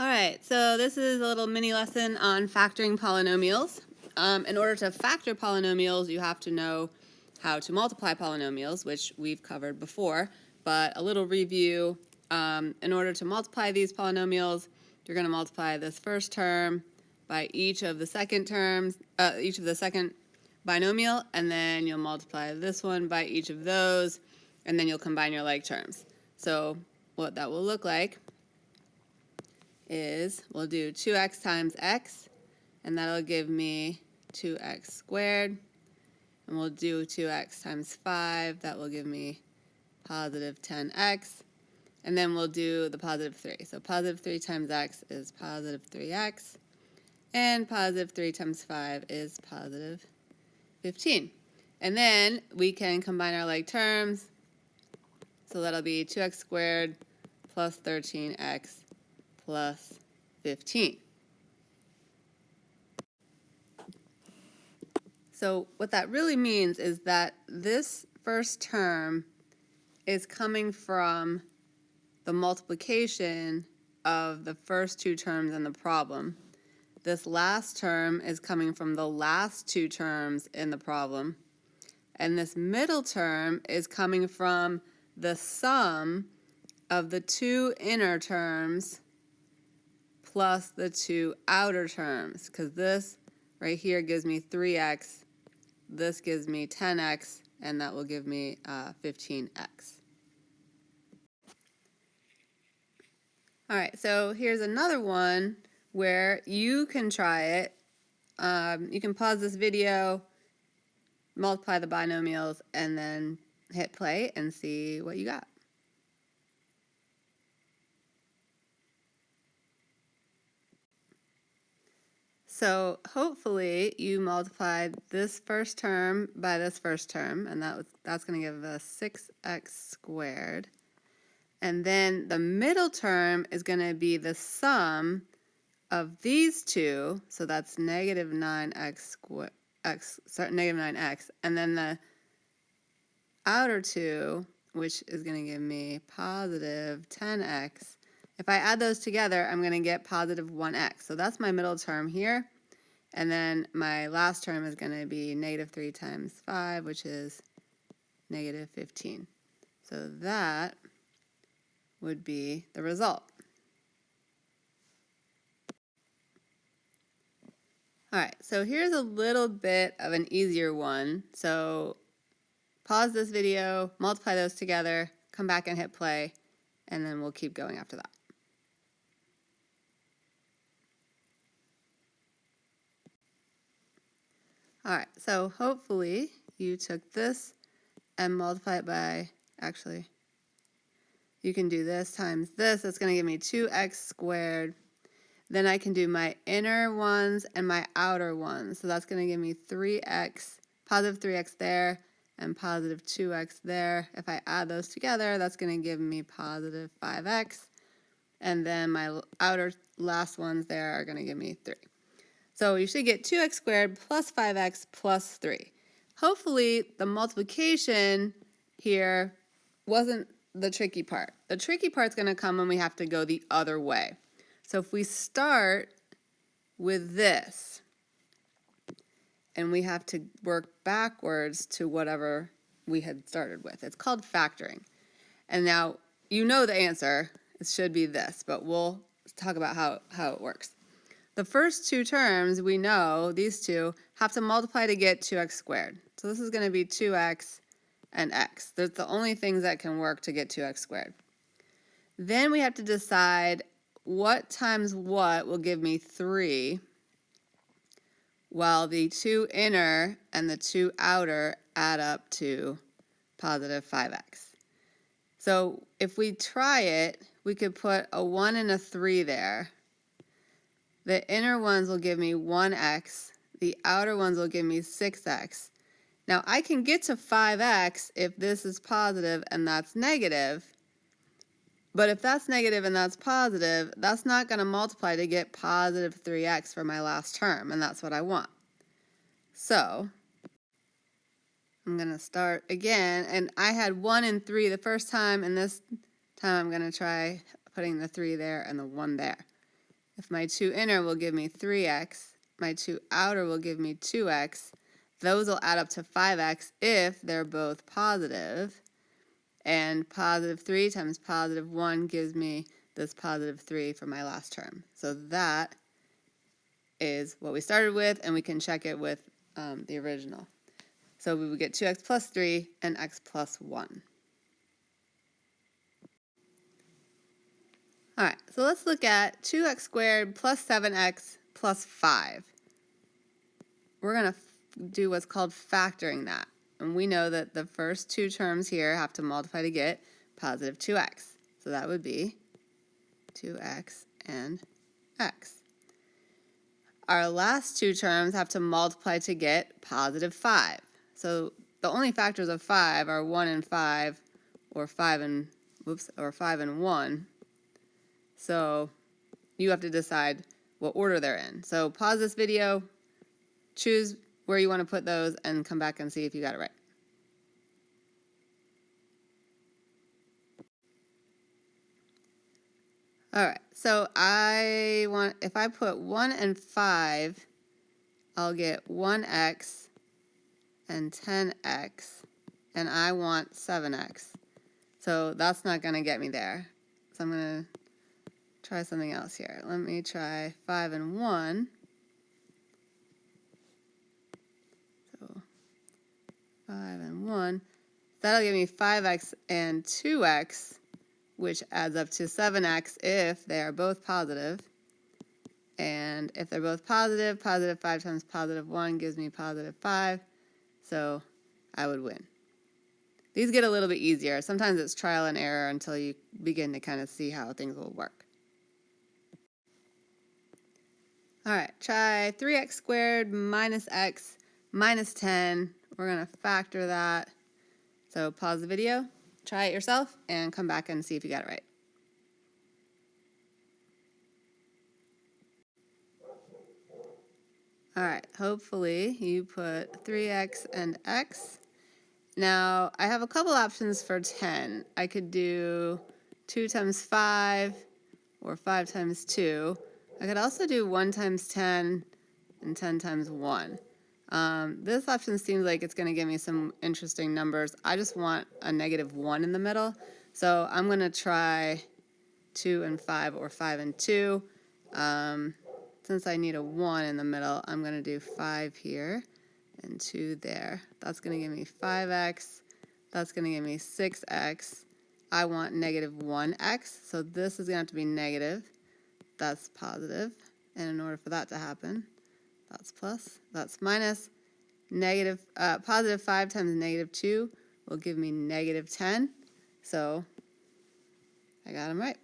All right, so this is a little mini lesson on factoring polynomials. In order to factor polynomials, you have to know how to multiply polynomials, which we've covered before, but a little review. In order to multiply these polynomials, you're going to multiply this first term by each of the second terms, each of the second binomial, and then you'll multiply this one by each of those, and then you'll combine your like terms. So what that will look like is we'll do 2x times x, and that'll give me 2x squared. And we'll do 2x times 5, that will give me positive 10x. And then we'll do the positive 3. So positive 3 times x is positive 3x, and positive 3 times 5 is positive 15. And then we can combine our like terms. So that'll be 2x squared plus 13x plus 15. So what that really means is that this first term is coming from the multiplication of the first two terms in the problem. This last term is coming from the last two terms in the problem. And this middle term is coming from the sum of the two inner terms plus the two outer terms, because this right here gives me 3x, this gives me 10x, and that will give me 15x. All right, so here's another one where you can try it. You can pause this video, multiply the binomials, and then hit play and see what you got. So hopefully you multiplied this first term by this first term, and that's going to give us 6x squared. And then the middle term is going to be the sum of these two, so that's negative 9x squared, negative 9x, and then the outer two, which is going to give me positive 10x. If I add those together, I'm going to get positive 1x. So that's my middle term here. And then my last term is going to be negative 3 times 5, which is negative 15. So that would be the result. All right, so here's a little bit of an easier one. So pause this video, multiply those together, come back and hit play, and then we'll keep going after that. All right, so hopefully you took this and multiply it by, actually, you can do this times this. It's going to give me 2x squared. Then I can do my inner ones and my outer ones. So that's going to give me 3x, positive 3x there, and positive 2x there. If I add those together, that's going to give me positive 5x. And then my outer last ones there are going to give me 3. So you should get 2x squared plus 5x plus 3. Hopefully the multiplication here wasn't the tricky part. The tricky part's going to come when we have to go the other way. So if we start with this, and we have to work backwards to whatever we had started with. It's called factoring. And now you know the answer. It should be this, but we'll talk about how it works. The first two terms, we know, these two, have to multiply to get 2x squared. So this is going to be 2x and x. They're the only things that can work to get 2x squared. Then we have to decide what times what will give me 3, while the two inner and the two outer add up to positive 5x. So if we try it, we could put a 1 and a 3 there. The inner ones will give me 1x. The outer ones will give me 6x. Now I can get to 5x if this is positive and that's negative. But if that's negative and that's positive, that's not going to multiply to get positive 3x for my last term, and that's what I want. So I'm going to start again, and I had 1 and 3 the first time, and this time I'm going to try putting the 3 there and the 1 there. If my 2 inner will give me 3x, my 2 outer will give me 2x, those will add up to 5x if they're both positive. And positive 3 times positive 1 gives me this positive 3 for my last term. So that is what we started with, and we can check it with the original. So we would get 2x plus 3 and x plus 1. All right, so let's look at 2x squared plus 7x plus 5. We're going to do what's called factoring that. And we know that the first two terms here have to multiply to get positive 2x. So that would be 2x and x. Our last two terms have to multiply to get positive 5. So the only factors of 5 are 1 and 5, or 5 and 1. So you have to decide what order they're in. So pause this video, choose where you want to put those, and come back and see if you got it right. All right, so if I put 1 and 5, I'll get 1x and 10x, and I want 7x. So that's not going to get me there. So I'm going to try something else here. Let me try 5 and 1. So 5 and 1. That'll give me 5x and 2x, which adds up to 7x if they are both positive. And if they're both positive, positive 5 times positive 1 gives me positive 5. So I would win. These get a little bit easier. Sometimes it's trial and error until you begin to kind of see how things will work. All right, try 3x squared minus x minus 10. We're going to factor that. So pause the video, try it yourself, and come back and see if you got it right. All right, hopefully you put 3x and x. Now, I have a couple options for 10. I could do 2 times 5 or 5 times 2. I could also do 1 times 10 and 10 times 1. This option seems like it's going to give me some interesting numbers. I just want a negative 1 in the middle. So I'm going to try 2 and 5 or 5 and 2. Since I need a 1 in the middle, I'm going to do 5 here and 2 there. That's going to give me 5x. That's going to give me 6x. I want negative 1x, so this is going to have to be negative. That's positive. And in order for that to happen, that's plus, that's minus. Positive 5 times negative 2 will give me negative 10. So I got them right.